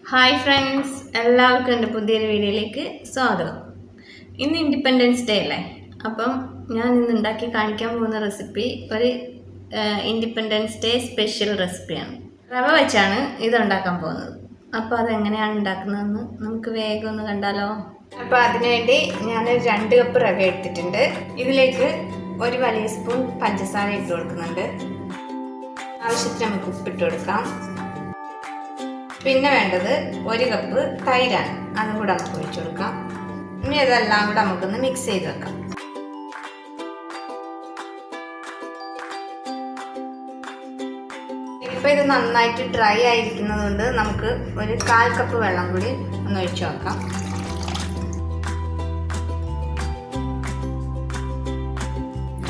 Hi friends, എല്ലാവർക്കും എൻ്റെ പുതിയൊരു വീഡിയോയിലേക്ക് സ്വാഗതം. ഇന്ന് ഇൻഡിപെൻഡൻസ് ഡേ അല്ലേ. അപ്പം ഞാൻ ഇന്ന് ഉണ്ടാക്കി കാണിക്കാൻ പോകുന്ന റെസിപ്പി ഒരു ഇൻഡിപെൻഡൻസ് ഡേ സ്പെഷ്യൽ റെസിപ്പിയാണ്. റവ വെച്ചാണ് ഇത് ഉണ്ടാക്കാൻ പോകുന്നത്. അപ്പോൾ അതെങ്ങനെയാണ് ഉണ്ടാക്കുന്നതെന്ന് നമുക്ക് വേഗം ഒന്ന് കണ്ടാലോ. അപ്പോൾ അതിനുവേണ്ടി ഞാനൊരു 2 കപ്പ് റവ എടുത്തിട്ടുണ്ട്. ഇതിലേക്ക് ഒരു വലിയ സ്പൂൺ പഞ്ചസാര ഇട്ട് കൊടുക്കുന്നുണ്ട്. ആവശ്യത്തിന് നമുക്ക് ഉപ്പിട്ട് കൊടുക്കാം. പിന്നെ വേണ്ടത് 1 കപ്പ് തൈരാണ്. അതും കൂടെ നമുക്ക് ഒഴിച്ചു കൊടുക്കാം. ഇനി ഇതെല്ലാം കൂടെ നമുക്കൊന്ന് മിക്സ് ചെയ്ത് വെക്കാം. ഇപ്പം ഇത് നന്നായിട്ട് ഡ്രൈ ആയിരിക്കുന്നത് കൊണ്ട് നമുക്ക് ഒരു 1/4 കപ്പ് വെള്ളം കൂടി ഒന്ന് ഒഴിച്ചു വെക്കാം.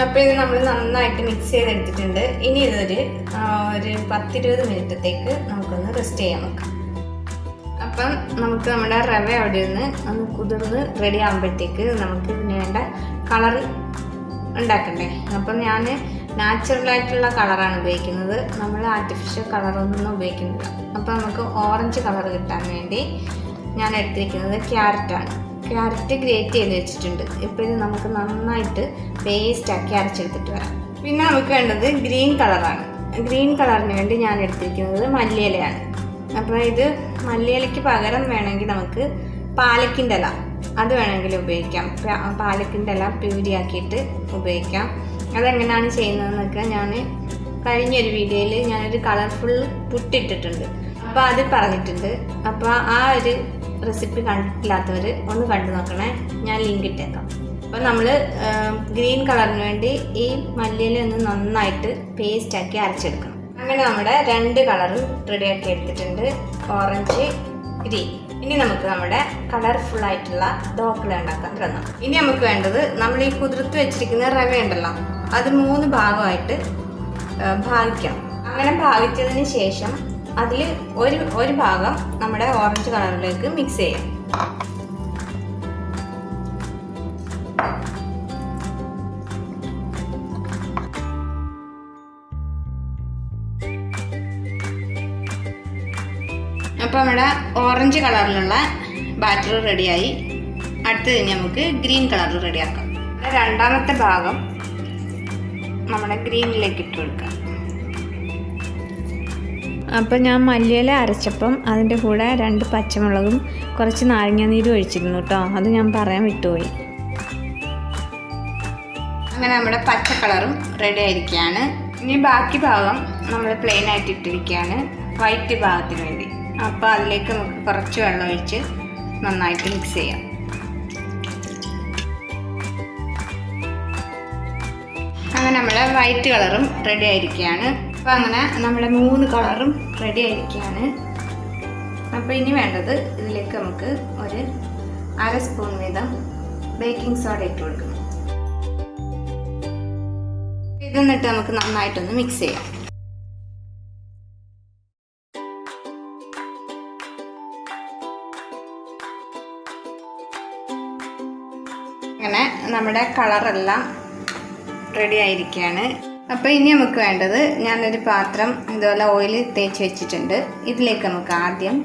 അപ്പോൾ ഇത് നമ്മൾ നന്നായിട്ട് മിക്സ് ചെയ്തെടുത്തിട്ടുണ്ട്. ഇനി ഇതൊരു 10-20 മിനിറ്റത്തേക്ക് നമുക്കൊന്ന് റെസ്റ്റ് ചെയ്യാൻ വെക്കാം. അപ്പം നമുക്ക് നമ്മുടെ റവ അവിടെ ഒന്ന് കുതിർന്ന് റെഡി ആകുമ്പോഴത്തേക്ക് നമുക്ക് ഇതിന് വേണ്ട കളർ ഉണ്ടാക്കണ്ടേ. അപ്പം ഞാൻ നാച്ചുറലായിട്ടുള്ള കളറാണ് ഉപയോഗിക്കുന്നത്. നമ്മൾ ആർട്ടിഫിഷ്യൽ കളറൊന്നും ഉപയോഗിക്കുന്നില്ല. അപ്പം നമുക്ക് ഓറഞ്ച് കളർ കിട്ടാൻ വേണ്ടി ഞാൻ എടുത്തിരിക്കുന്നത് ക്യാരറ്റാണ്. ക്യാരറ്റ് ഗ്രേറ്റ് ചെയ്ത് വെച്ചിട്ടുണ്ട്. ഇപ്പോൾ ഇത് നമുക്ക് നന്നായിട്ട് പേസ്റ്റാക്കി അരച്ചെടുത്തിട്ട് വരാം. പിന്നെ നമുക്ക് വേണ്ടത് ഗ്രീൻ കളറാണ്. ഗ്രീൻ കളറിന് വേണ്ടി ഞാൻ എടുത്തിരിക്കുന്നത് മല്ലിയിലയാണ്. അപ്പോൾ ഇത് മല്ലിയിലയ്ക്ക് പകരം വേണമെങ്കിൽ നമുക്ക് പാലക്കിൻ്റെ ഇല അത് വേണമെങ്കിൽ ഉപയോഗിക്കാം. പാലക്കിൻ്റെ ഇല പ്യൂരിയാക്കിയിട്ട് ഉപയോഗിക്കാം. അതെങ്ങനെയാണ് ചെയ്യുന്നതെന്നൊക്കെ ഞാൻ കഴിഞ്ഞൊരു വീഡിയോയിൽ ഞാനൊരു കളർഫുൾ പുട്ടിട്ടിട്ടുണ്ട്. അപ്പോൾ അത് പറഞ്ഞിട്ടുണ്ട്. അപ്പോൾ ആ ഒരു റെസിപ്പി കണ്ടിട്ടില്ലാത്തവർ ഒന്ന് കണ്ടു നോക്കണേ. ഞാൻ ലിങ്ക് ഇട്ടേക്കാം. അപ്പോൾ നമ്മൾ ഗ്രീൻ കളറിന് വേണ്ടി ഈ മല്ലിയില ഒന്ന് നന്നായിട്ട് പേസ്റ്റാക്കി അരച്ചെടുക്കണം. അങ്ങനെ നമ്മുടെ 2 കളറും റെഡിയാക്കി എടുത്തിട്ടുണ്ട്, ഓറഞ്ച്, ഗ്രീൻ. ഇനി നമുക്ക് നമ്മുടെ കളർഫുൾ ആയിട്ടുള്ള ധോക്ല ഉണ്ടാക്കാൻ തുടങ്ങാം. ഇനി നമുക്ക് വേണ്ടത് നമ്മൾ ഈ കുതിർത്ത് വെച്ചിരിക്കുന്ന റവ ഉണ്ടല്ലോ, അത് 3 ഭാഗമായിട്ട് ഭാഗിക്കണം. അങ്ങനെ ഭാഗിച്ചതിന് ശേഷം അതിൽ ഒരു ഭാഗം നമ്മുടെ ഓറഞ്ച് കളറിലേക്ക് മിക്സ് ചെയ്യാം. അപ്പോൾ നമ്മുടെ ഓറഞ്ച് കളറിലുള്ള ബാറ്റർ റെഡിയായി. അടുത്തത് നമുക്ക് ഗ്രീൻ കളർ റെഡിയാക്കാം. രണ്ടാമത്തെ ഭാഗം നമ്മുടെ ഗ്രീനിലേക്ക് ഇട്ട് കൊടുക്കാം. അപ്പോൾ ഞാൻ മല്ലിയില അരച്ചപ്പം അതിൻ്റെ കൂടെ 2 പച്ചമുളകും കുറച്ച് നാരങ്ങാനീരും ഒഴിച്ചിരുന്നു കേട്ടോ. അത് ഞാൻ പറയാൻ വിട്ടുപോയി. അങ്ങനെ നമ്മുടെ പച്ച കളറും റെഡി ആയിരിക്കുകയാണ്. ഇനി ബാക്കി ഭാഗം നമ്മൾ പ്ലെയിൻ ആയിട്ട് ഇട്ടിരിക്കുകയാണ് വൈറ്റ് ഭാഗത്തിന് വേണ്ടി. അപ്പോൾ അതിലേക്ക് നമുക്ക് കുറച്ച് വെള്ളം ഒഴിച്ച് നന്നായിട്ട് മിക്സ് ചെയ്യാം. അങ്ങനെ നമ്മുടെ വൈറ്റ് കളറും റെഡി ആയിരിക്കുകയാണ്. അപ്പോൾ അങ്ങനെ നമ്മുടെ 3 കളറും റെഡി ആയിരിക്കുകയാണ്. അപ്പോൾ ഇനി വേണ്ടത് ഇതിലേക്ക് നമുക്ക് ഒരു 1/2 സ്പൂൺ വീതം ബേക്കിംഗ് സോഡ ഇട്ട് കൊടുക്കണം. ഇതെന്നിട്ട് നമുക്ക് നന്നായിട്ടൊന്ന് മിക്സ് ചെയ്യാം. അങ്ങനെ നമ്മുടെ കളറെല്ലാം റെഡി ആയിരിക്കുകയാണ്. അപ്പോൾ ഇനി നമുക്ക് വേണ്ടത്, ഞാനൊരു പാത്രം ഇതുപോലെ ഓയിൽ തേച്ച് വെച്ചിട്ടുണ്ട്. ഇതിലേക്ക് നമുക്ക് ആദ്യം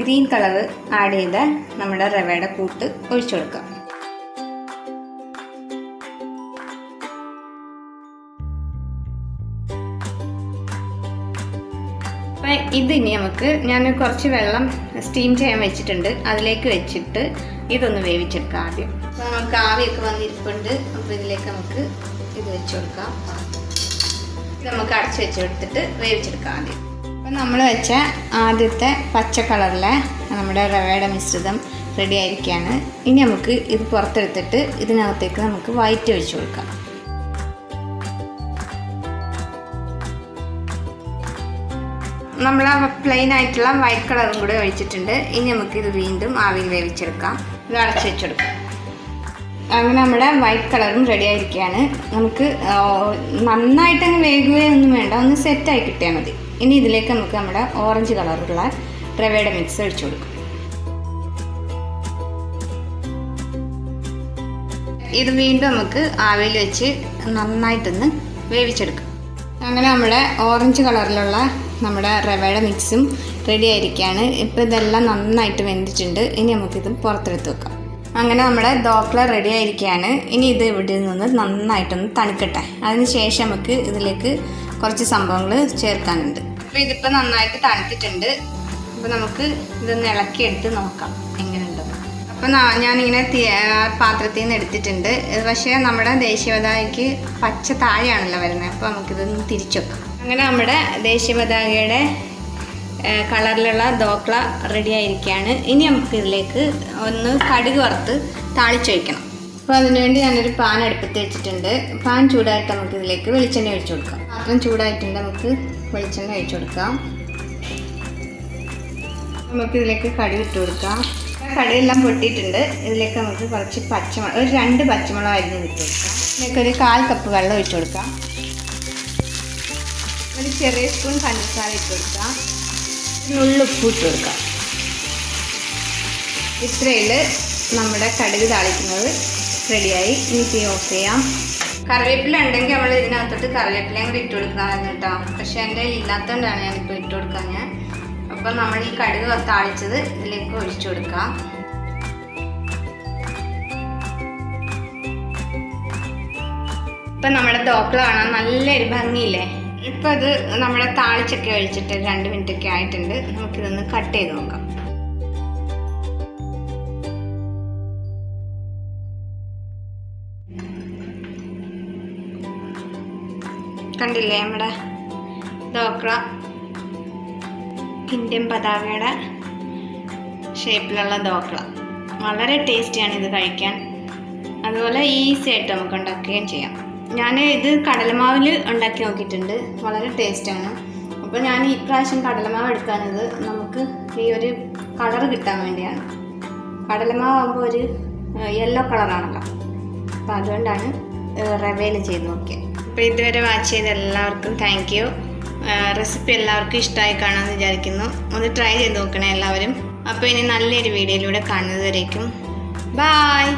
ഗ്രീൻ കളർ ആഡ് ചെയ്ത നമ്മുടെ റവയുടെ കൂട്ട് ഒഴിച്ചു കൊടുക്കാം. അപ്പം ഇതിനി നമുക്ക്, ഞാൻ കുറച്ച് വെള്ളം സ്റ്റീം ചെയ്യാൻ വെച്ചിട്ടുണ്ട്, അതിലേക്ക് വെച്ചിട്ട് ഇതൊന്ന് വേവിച്ചെടുക്കാം ആദ്യം. അപ്പോൾ നമുക്ക് ആവിയൊക്കെ വന്നിരിപ്പുണ്ട്. അപ്പോൾ ഇതിലേക്ക് നമുക്ക് ഇത് വെച്ച് കൊടുക്കാം. നമുക്ക് അടച്ചു വെച്ച് കൊടുത്തിട്ട് വേവിച്ചെടുക്കാം ആദ്യം. അപ്പം നമ്മൾ വെച്ച ആദ്യത്തെ പച്ച കളറിലെ നമ്മുടെ റവയുടെ മിശ്രിതം റെഡി ആയിരിക്കുകയാണ്. ഇനി നമുക്ക് ഇത് പുറത്തെടുത്തിട്ട് ഇതിനകത്തേക്ക് നമുക്ക് വൈറ്റ് ഒഴിച്ചു കൊടുക്കാം. നമ്മൾ പ്ലെയിൻ ആയിട്ടുള്ള വൈറ്റ് കളറും കൂടെ ഒഴിച്ചിട്ടുണ്ട്. ഇനി നമുക്ക് ഇത് വീണ്ടും ആവിയിൽ വേവിച്ചെടുക്കാം. ഇത് അടച്ചു വെച്ചെടുക്കാം. അങ്ങനെ നമ്മുടെ വൈറ്റ് കളറും റെഡി ആയിരിക്കുകയാണ്. നമുക്ക് നന്നായിട്ടങ്ങ് വേകുകയൊന്നും വേണ്ട, ഒന്ന് സെറ്റായി കിട്ടിയാൽ മതി. ഇനി ഇതിലേക്ക് നമുക്ക് നമ്മുടെ ഓറഞ്ച് കളറുള്ള റവയുടെ മിക്സ് ഒഴിച്ചു കൊടുക്കും. ഇത് വീണ്ടും നമുക്ക് ആവിയിൽ വെച്ച് നന്നായിട്ടൊന്ന് വേവിച്ചെടുക്കാം. അങ്ങനെ നമ്മുടെ ഓറഞ്ച് കളറിലുള്ള നമ്മുടെ റവയുടെ മിക്സും റെഡി ആയിരിക്കുകയാണ്. ഇപ്പോൾ ഇതെല്ലാം നന്നായിട്ട് വെന്തിട്ടുണ്ട്. ഇനി നമുക്കിത് പുറത്തെടുത്ത് വെക്കാം. അങ്ങനെ നമ്മുടെ ധോക്ല റെഡി ആയിരിക്കുകയാണ്. ഇനി ഇത് ഇവിടെ നിന്ന് നന്നായിട്ടൊന്ന് തണുക്കട്ടെ. അതിന് ശേഷം നമുക്ക് ഇതിലേക്ക് കുറച്ച് സംഭവങ്ങൾ ചേർക്കാനുണ്ട്. അപ്പോൾ ഇതിപ്പോൾ നന്നായിട്ട് തണുത്തിട്ടുണ്ട്. അപ്പോൾ നമുക്ക് ഇതൊന്ന് ഇളക്കിയെടുത്ത് നോക്കാം എങ്ങനെയുണ്ടെന്ന്. അപ്പോൾ ഞാനിങ്ങനെ പാത്രത്തിൽ നിന്ന് എടുത്തിട്ടുണ്ട്. പക്ഷേ നമ്മുടെ ദേശീയ പതാകയ്ക്ക് പച്ച താഴെയാണല്ലോ വരുന്നത്. അപ്പോൾ നമുക്കിതൊന്ന് തിരിച്ചു വെക്കാം. അങ്ങനെ നമ്മുടെ ദേശീയ പതാകയുടെ കളറിലുള്ള ധോക്ല റെഡി ആയിരിക്കുകയാണ്. ഇനി നമുക്ക് ഇതിലേക്ക് ഒന്ന് കടുക് വറുത്ത് താളിച്ചൊഴിക്കണം. അപ്പോൾ അതിനുവേണ്ടി ഞാനൊരു പാൻ അടുപ്പത്ത് വെച്ചിട്ടുണ്ട്. പാൻ ചൂടായിട്ട് നമുക്ക് ഇതിലേക്ക് വെളിച്ചെണ്ണ ഒഴിച്ചു കൊടുക്കാം. പാത്രം ചൂടായിട്ടുണ്ട്, നമുക്ക് വെളിച്ചെണ്ണ ഒഴിച്ചു കൊടുക്കാം. നമുക്കിതിലേക്ക് കടുക് ഇട്ട് കൊടുക്കാം. കടുകെല്ലാം പൊട്ടിയിട്ടുണ്ട്. ഇതിലേക്ക് നമുക്ക് കുറച്ച് പച്ചമുളക്, ഒരു 2 പച്ചമുളക് അരിഞ്ഞ് ഇട്ട് കൊടുക്കാം. ഇതിലേക്ക് ഒരു 1/4 കപ്പ് വെള്ളം ഒഴിച്ചു കൊടുക്കാം. ഒരു ചെറിയ സ്പൂൺ പഞ്ചസാര ഇട്ട് കൊടുക്കാം. ഉള്ളുപ്പ് ഇട്ട് കൊടുക്കാം. ഇത്രയിൽ നമ്മുടെ കടുക് താളിക്കുന്നത് റെഡിയായി. ഇനി തീ ഓഫ് ചെയ്യാം. കറിവേപ്പില ഉണ്ടെങ്കിൽ നമ്മൾ ഇതിനകത്തോട്ട് കറിവേപ്പിലയും കൂടി ഇട്ട് കൊടുക്കാമായിരുന്നു കേട്ടോ. പക്ഷെ എൻ്റെ ഇല്ലാത്തതുകൊണ്ടാണ് ഞാനിപ്പോൾ ഇട്ട് കൊടുക്കാൻ. അപ്പം നമ്മൾ ഈ കടുക് താളിച്ചത് ഇതിലേക്ക് ഒഴിച്ചു കൊടുക്കാം. ഇപ്പം നമ്മുടെ ധോക്ല കാണാൻ നല്ലൊരു ഭംഗിയില്ലേ. ഇപ്പം അത് നമ്മുടെ താളിച്ചൊക്കെ ഒഴിച്ചിട്ട് 2 മിനിറ്റൊക്കെ ആയിട്ടുണ്ട്. നമുക്കിതൊന്ന് കട്ട് ചെയ്ത് നോക്കാം. കണ്ടില്ലേ നമ്മുടെ ധോക്ല ഇന്ത്യൻ പതാകയുടെ ഷേപ്പിലുള്ള ധോക്ല. വളരെ ടേസ്റ്റിയാണ് ഇത് കഴിക്കാൻ. അതുപോലെ ഈസി ആയിട്ട് നമുക്ക് ഉണ്ടാക്കുകയും ചെയ്യാം. ഞാൻ ഇത് കടലമാവിൽ ഉണ്ടാക്കി നോക്കിയിട്ടുണ്ട്. വളരെ ടേസ്റ്റാണ്. അപ്പോൾ ഞാൻ ഈ പ്രാവശ്യം കടലമാവ് എടുക്കാനത് നമുക്ക് ഈ ഒരു കളർ കിട്ടാൻ വേണ്ടിയാണ്. കടലമാവ് ആകുമ്പോൾ ഒരു യെല്ലോ കളറാണല്ലോ. അപ്പോൾ അതുകൊണ്ടാണ് റവയിൽ ചെയ്ത് നോക്കിയത്. അപ്പോൾ ഇതുവരെ വാച്ച് ചെയ്ത എല്ലാവർക്കും താങ്ക് യു. റെസിപ്പി എല്ലാവർക്കും ഇഷ്ടമായി കാണാമെന്ന് വിചാരിക്കുന്നു. ഒന്ന് ട്രൈ ചെയ്ത് നോക്കണേ എല്ലാവരും. അപ്പോൾ ഇനി നല്ലൊരു വീഡിയോയിലൂടെ കാണുന്നതുവരേക്കും ബായ്.